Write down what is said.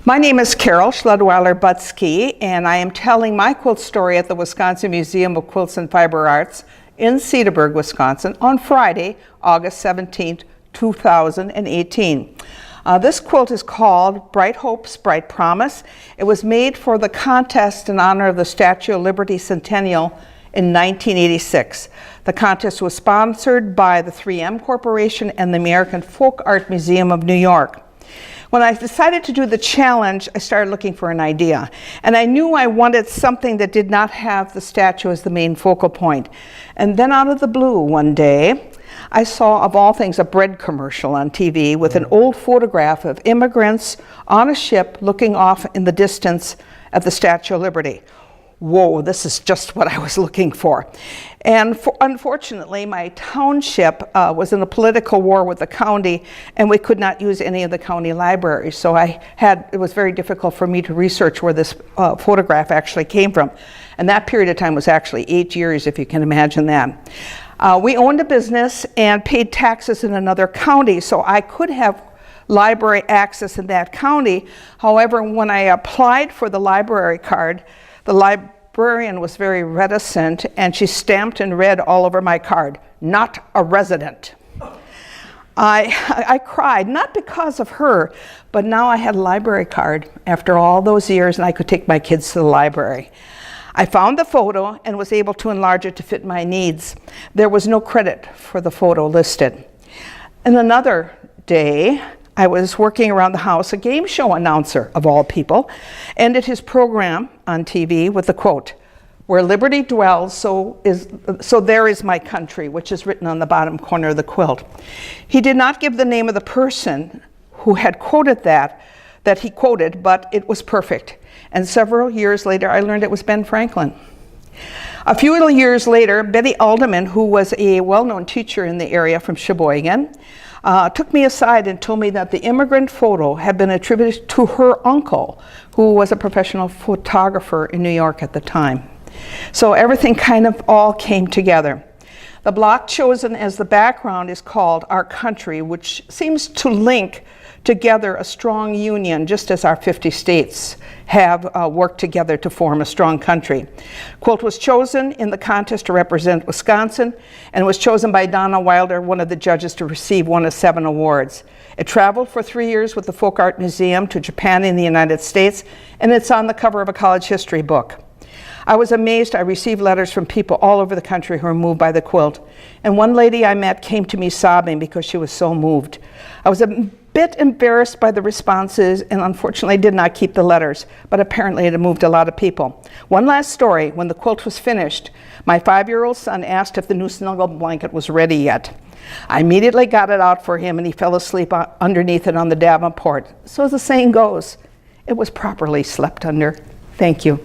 My name is Carol Butzke, and I am telling my quilt story at the Wisconsin Museum of Quilts and Fiber Arts in Cedarburg, Wisconsin on Friday, August 17, 2018. This quilt is called Bright Hopes, Bright Promise. It was made for the contest in honor of the Statue of Liberty Centennial in 1986. The contest was sponsored by the 3M Corporation and the American Folk Art Museum of New York. When I decided to do the challenge, I started looking for an idea. And I knew I wanted something that did not have the statue as the main focal point. And then out of the blue one day, I saw, of all things, a bread commercial on TV with an old photograph of immigrants on a ship looking off in the distance at the Statue of Liberty. Whoa, this is just what I was looking for. And unfortunately, my township was in a political war with the county, and we could not use any of the county libraries. So it was very difficult for me to research where this photograph actually came from. And that period of time was actually 8 years, if you can imagine that. We owned a business and paid taxes in another county, so I could have library access in that county. However, when I applied for the library card, the librarian was very reticent, and she stamped and read all over my card, "Not a resident." I cried, not because of her, but now I had a library card after all those years, and I could take my kids to the library. I found the photo and was able to enlarge it to fit my needs. There was no credit for the photo listed. And another day, I was working around the house. A game show announcer, of all people, ended his program on TV with the quote, "Where liberty dwells, so there is my country," which is written on the bottom corner of the quilt. He did not give the name of the person who had quoted that he quoted, but it was perfect. And several years later, I learned it was Ben Franklin. A few years later, Betty Alderman, who was a well-known teacher in the area from Sheboygan, took me aside and told me that the immigrant photo had been attributed to her uncle, who was a professional photographer in New York at the time. So everything kind of all came together. The block chosen as the background is called Our Country, which seems to link together a strong union, just as our 50 states have worked together to form a strong country. Quilt was chosen in the contest to represent Wisconsin, and was chosen by Donna Wilder, one of the judges, to receive one of 7 awards. It traveled for 3 years with the Folk Art Museum to Japan and the United States, and it's on the cover of a college history book. I was amazed. I received letters from people all over the country who were moved by the quilt. And one lady I met came to me sobbing because she was so moved. I was a bit embarrassed by the responses and unfortunately did not keep the letters, but apparently it had moved a lot of people. One last story. When the quilt was finished, my 5-year-old son asked if the new snuggle blanket was ready yet. I immediately got it out for him, and he fell asleep underneath it on the Davenport. So as the saying goes, it was properly slept under. Thank you.